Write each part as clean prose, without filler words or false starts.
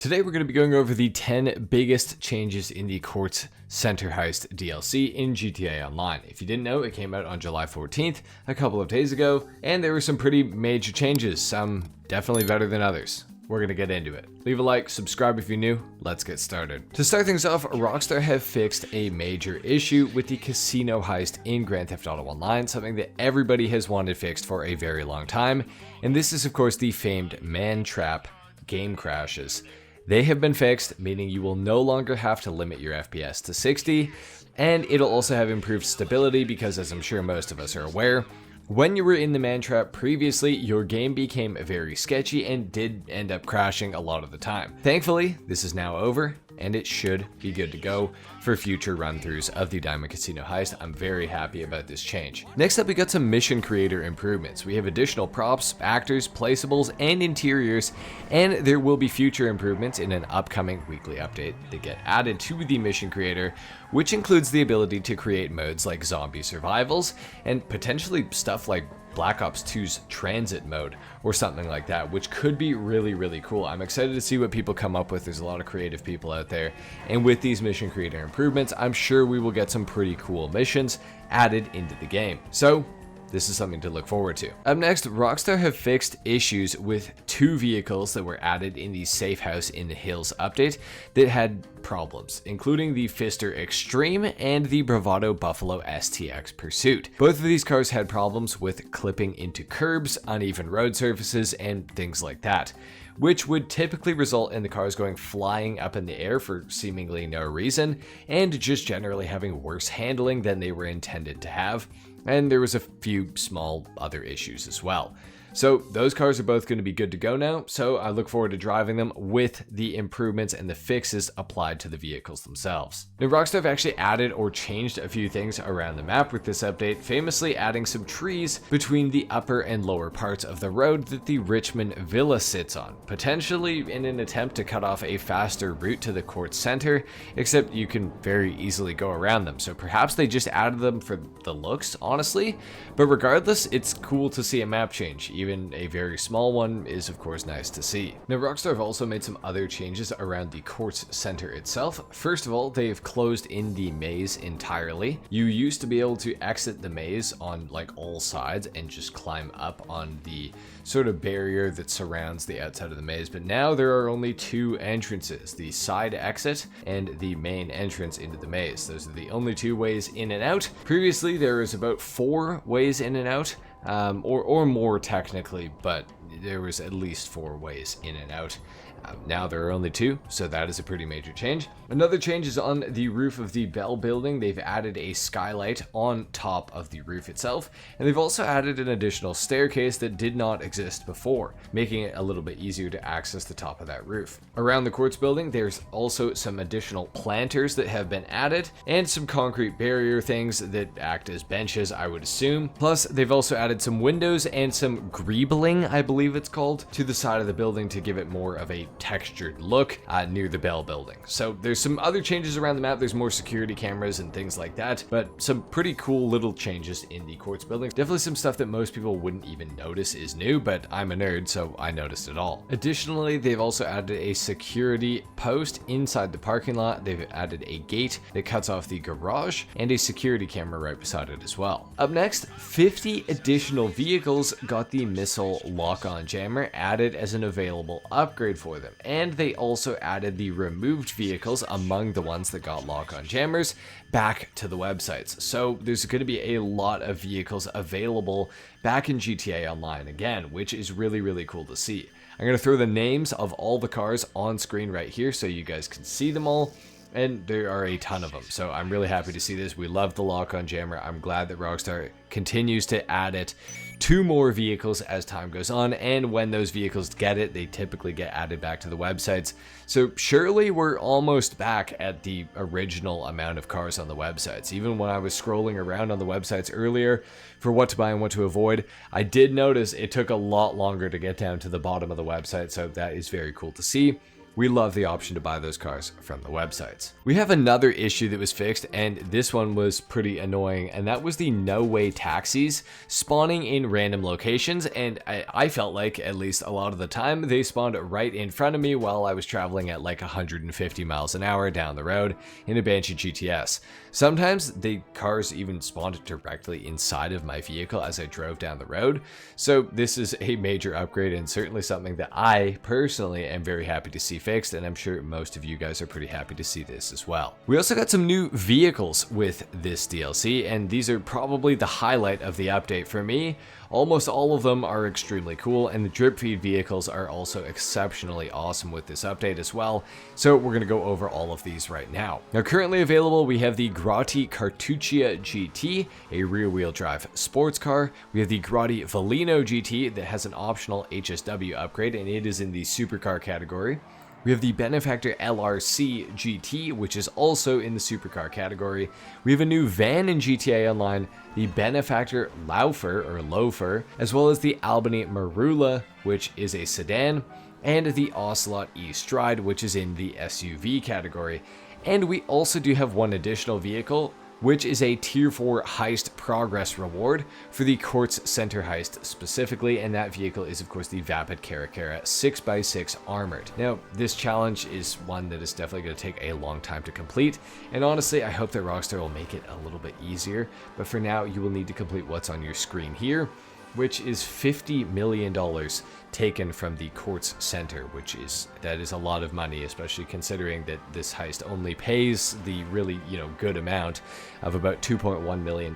Today we're going to be going over the 10 biggest changes in the Kortz Center Heist DLC in GTA Online. If you didn't know, it came out on July 14th, a couple of days ago, and there were some pretty major changes, some definitely better than others. We're going to get into it. Leave a like, subscribe if you're new, let's get started. To start things off, Rockstar have fixed a major issue with the casino heist in Grand Theft Auto Online, something that everybody has wanted fixed for a very long time, and this is of course the famed man trap game crashes. They have been fixed, meaning you will no longer have to limit your FPS to 60, and it'll also have improved stability because, as I'm sure most of us are aware, when you were in the man trap previously, your game became very sketchy and did end up crashing a lot of the time. Thankfully, this is now over, and it should be good to go for future run-throughs of the Diamond Casino Heist. I'm very happy about this change. Next up, we got some mission creator improvements. We have additional props, actors, placeables, and interiors, and there will be future improvements in an upcoming weekly update that get added to the mission creator, which includes the ability to create modes like zombie survivals and potentially stuff like Black Ops 2's transit mode or something like that, which could be really cool. I'm excited to see what people come up with. There's a lot of creative people out there, and with these mission creator improvements, I'm sure we will get some pretty cool missions added into the game. So this is something to look forward to. Up next, Rockstar have fixed issues with two vehicles that were added in the Safe House in the Hills update that had problems, including the Fister Extreme and the Bravado Buffalo STX Pursuit. Both of these cars had problems with clipping into curbs, uneven road surfaces, and things like that, which would typically result in the cars going flying up in the air for seemingly no reason, and just generally having worse handling than they were intended to have. And there was a few small other issues as well. So those cars are both going to be good to go now, so I look forward to driving them with the improvements and the fixes applied to the vehicles themselves. Now, Rockstar have actually added or changed a few things around the map with this update, famously adding some trees between the upper and lower parts of the road that the Richmond Villa sits on, potentially in an attempt to cut off a faster route to the Kortz Center, except you can very easily go around them, so perhaps they just added them for the looks, honestly, but regardless, it's cool to see a map change. Even a very small one is of course nice to see. Now, Rockstar have also made some other changes around the Kortz Center itself. First of all, they've closed in the maze entirely. You used to be able to exit the maze on like all sides and just climb up on the sort of barrier that surrounds the outside of the maze, but now there are only two entrances, the side exit and the main entrance into the maze. Those are the only two ways in and out. Previously, there was about 4 ways in and out, or more technically, but there was at least 4 ways in and out. Now there are only 2, so that is a pretty major change. Another change is on the roof of the Bell building. They've added a skylight on top of the roof itself, and they've also added an additional staircase that did not exist before, making it a little bit easier to access the top of that roof. Around the Kortz building, there's also some additional planters that have been added, and some concrete barrier things that act as benches, I would assume. Plus, they've also added some windows and some greebling, I believe it's called, to the side of the building to give it more of a textured look near the Bell building. So there's some other changes around the map. There's more security cameras and things like that, but some pretty cool little changes in the Kortz building. Definitely some stuff that most people wouldn't even notice is new, but I'm a nerd, so I noticed it all. Additionally, they've also added a security post inside the parking lot. They've added a gate that cuts off the garage and a security camera right beside it as well. Up next, 50 additional vehicles got the missile lock-on jammer added as an available upgrade for them, and they also added the removed vehicles among the ones that got lock-on jammers back to the websites. So there's going to be a lot of vehicles available back in GTA Online again, which is really cool to see. I'm going to throw the names of all the cars on screen right here so you guys can see them all. And there are a ton of them, so I'm really happy to see this. We love the lock-on jammer. I'm glad that Rockstar continues to add it to more vehicles as time goes on, and when those vehicles get it, they typically get added back to the websites. So surely we're almost back at the original amount of cars on the websites. Even when I was scrolling around on the websites earlier for what to buy and what to avoid, I did notice it took a lot longer to get down to the bottom of the website, so that is very cool to see. We love the option to buy those cars from the websites. We have another issue that was fixed, and this one was pretty annoying, and that was the no-way taxis spawning in random locations, and I felt like, at least a lot of the time, they spawned right in front of me while I was traveling at like 150 miles an hour down the road in a Banshee GTS. Sometimes the cars even spawned directly inside of my vehicle as I drove down the road, so this is a major upgrade and certainly something that I personally am very happy to see fixed, and I'm sure most of you guys are pretty happy to see this as well. We also got some new vehicles with this DLC, and these are probably the highlight of the update for me. Almost all of them are extremely cool, and the drip feed vehicles are also exceptionally awesome with this update as well, so we're going to go over all of these right now. Now, currently available, we have the Grotti Cartuccia GT, a rear-wheel drive sports car. We have the Grotti Velino GT that has an optional HSW upgrade, and it is in the supercar category. We have the Benefactor LRC GT, which is also in the supercar category. We have a new van in GTA Online, the Benefactor Loafer, as well as the Albany Marula, which is a sedan, and the Ocelot E-Stride, which is in the SUV category. And we also do have one additional vehicle, which is a Tier 4 heist progress reward for the Kortz Center heist specifically, and that vehicle is of course the Vapid Caracara 6x6 Armored. Now, this challenge is one that is definitely going to take a long time to complete, and honestly I hope that Rockstar will make it a little bit easier, but for now you will need to complete what's on your screen here, which is $50 million taken from the Kortz Center, that is a lot of money, especially considering that this heist only pays the really, good amount of about $2.1 million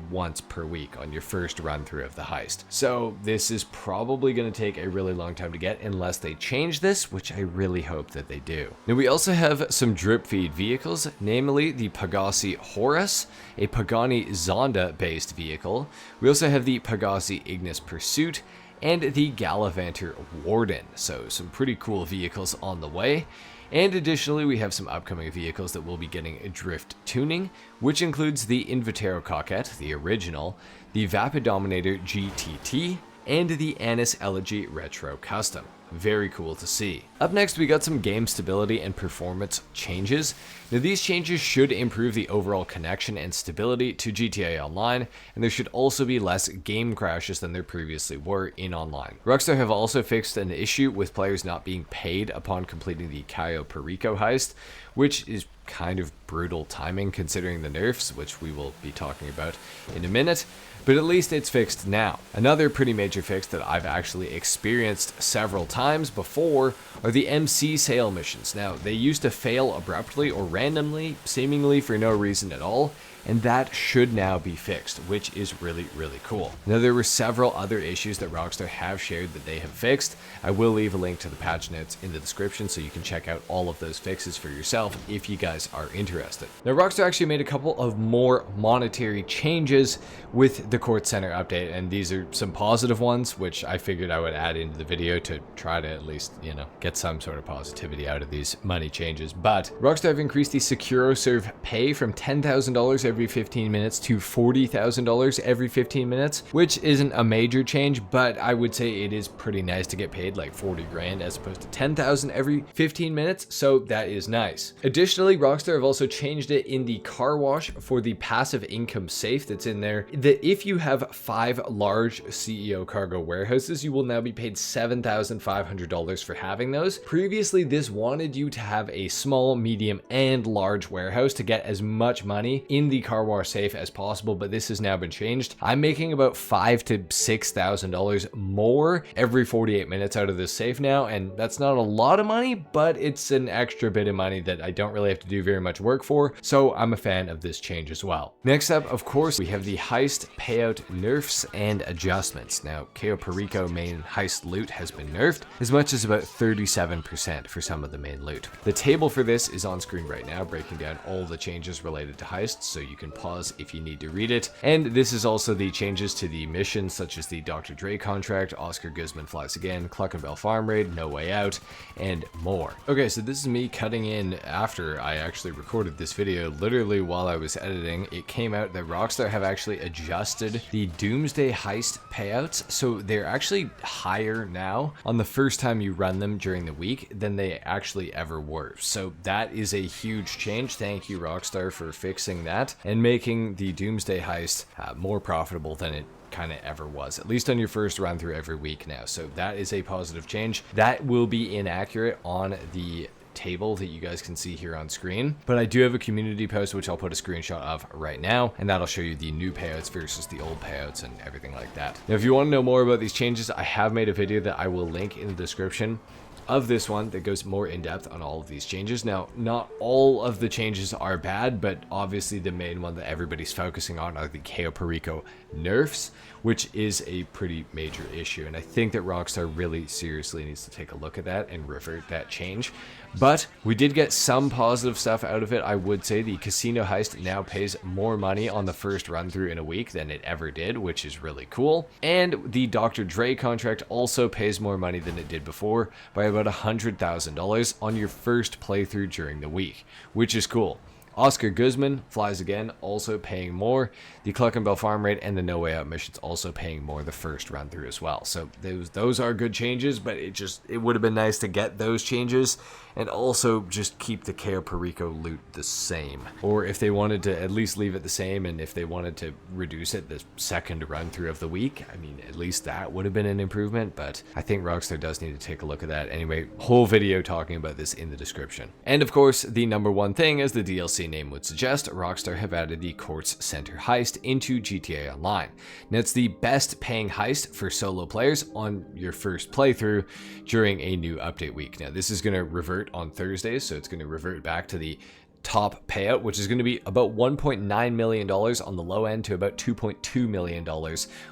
once per week on your first run through of the heist. So this is probably going to take a really long time to get unless they change this, which I really hope that they do. Now, we also have some drip feed vehicles, namely the Pegassi Horus, a Pagani Zonda based vehicle. We also have the Pegassi Ignis Pursuit and the Gallivanter Warden. So some pretty cool vehicles on the way. And additionally, we have some upcoming vehicles that will be getting a drift tuning, which includes the Invitero Coquette, the original, the Vapid Dominator GTT, and the Anis Elegy Retro Custom. Very cool to see. Up next, we got some game stability and performance changes. Now, these changes should improve the overall connection and stability to GTA Online, and there should also be less game crashes than there previously were in Online. Rockstar have also fixed an issue with players not being paid upon completing the Cayo Perico heist, which is kind of brutal timing considering the nerfs, which we will be talking about in a minute, but at least it's fixed now. Another pretty major fix that I've actually experienced several times before are the MC sale missions. Now, they used to fail abruptly or randomly, seemingly for no reason at all, and that should now be fixed, which is really, really cool. Now, there were several other issues that Rockstar have shared that they have fixed. I will leave a link to the patch notes in the description so you can check out all of those fixes for yourself if you guys are interested. Now, Rockstar actually made a couple of more monetary changes with the Kortz Center update, and these are some positive ones, which I figured I would add into the video to try to at least, get some sort of positivity out of these money changes. But Rockstar have increased the SecuroServe pay from $10,000 every 15 minutes to $40,000 every 15 minutes, which isn't a major change, but I would say it is pretty nice to get paid like 40 grand as opposed to 10,000 every 15 minutes, so that is nice. Additionally, Rockstar have also changed it in the car wash for the passive income safe that's in there, that if you have 5 large CEO cargo warehouses, you will now be paid $7,500 for having those. Previously, this wanted you to have a small, medium, and large warehouse to get as much money in the car wash safe as possible, but this has now been changed. I'm making about $5,000 to $6,000 more every 48 minutes out of this safe now, and that's not a lot of money, but it's an extra bit of money that I don't really have to do very much work for, so I'm a fan of this change as well. Next up, of course, we have the heist payout nerfs and adjustments. Now, Cayo Perico main heist loot has been nerfed as much as about 37% for some of the main loot. The table for this is on screen right now, breaking down all the changes related to heists, so you you can pause if you need to read it. And this is also the changes to the missions, such as the Dr. Dre contract, Oscar Guzman Flies Again, Cluckenbell Farm Raid, No Way Out, and more. Okay, so this is me cutting in after I actually recorded this video. Literally while I was editing, it came out that Rockstar have actually adjusted the Doomsday Heist payouts, so they're actually higher now on the first time you run them during the week than they actually ever were. So that is a huge change. Thank you, Rockstar, for fixing that and making the Doomsday Heist more profitable than it kind of ever was, at least on your first run through every week now. So that is a positive change. That will be inaccurate on the table that you guys can see here on screen, but I do have a community post which I'll put a screenshot of right now, and that'll show you the new payouts versus the old payouts and everything like that. Now if you want to know more about these changes, I have made a video that I will link in the description of this one that goes more in depth on all of these changes. Now, not all of the changes are bad, but obviously the main one that everybody's focusing on are the Cayo Perico nerfs, which is a pretty major issue. And I think that Rockstar really seriously needs to take a look at that and revert that change. But we did get some positive stuff out of it. I would say the Casino Heist now pays more money on the first run through in a week than it ever did, which is really cool. And the Dr. Dre contract also pays more money than it did before by about $100,000 on your first playthrough during the week, which is cool. Oscar Guzman Flies Again also paying more. The Cluckenbell Farm Raid and the No Way Out missions also paying more the first run through as well. So those are good changes, but it would have been nice to get those changes and also just keep the Cayo Perico loot the same. Or if they wanted to at least leave it the same, and if they wanted to reduce it the second run through of the week, I mean, at least that would have been an improvement, but I think Rockstar does need to take a look at that. Anyway, whole video talking about this in the description. And of course, the number one thing, as the DLC name would suggest, Rockstar have added the Kortz Center Heist into GTA Online. Now, it's the best paying heist for solo players on your first playthrough during a new update week. Now, this is going to revert on Thursdays, so it's going to revert back to the top payout, which is going to be about $1.9 million on the low end to about $2.2 million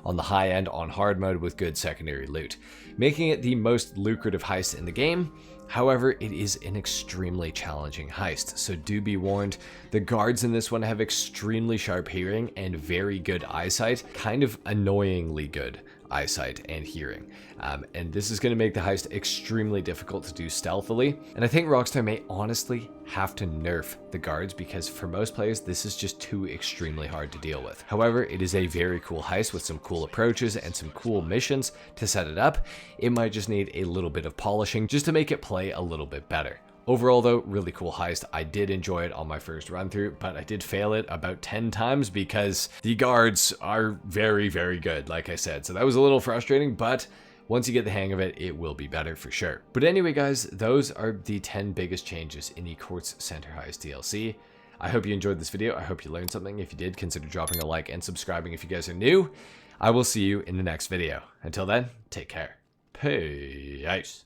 on the high end on hard mode with good secondary loot, making it the most lucrative heist in the game. However, it is an extremely challenging heist, so do be warned. The guards in this one have extremely sharp hearing and very good eyesight, kind of annoyingly good eyesight and hearing. And this is going to make the heist extremely difficult to do stealthily. And I think Rockstar may honestly have to nerf the guards, because for most players, this is just too extremely hard to deal with. However, it is a very cool heist with some cool approaches and some cool missions to set it up. It might just need a little bit of polishing just to make it play a little bit better. Overall though, really cool heist. I did enjoy it on my first run through, but I did fail it about 10 times because the guards are very, very good, like I said. So that was a little frustrating, but once you get the hang of it, it will be better for sure. But anyway, guys, those are the 10 biggest changes in the Kortz Center Heist DLC. I hope you enjoyed this video. I hope you learned something. If you did, consider dropping a like and subscribing if you guys are new. I will see you in the next video. Until then, take care. Peace.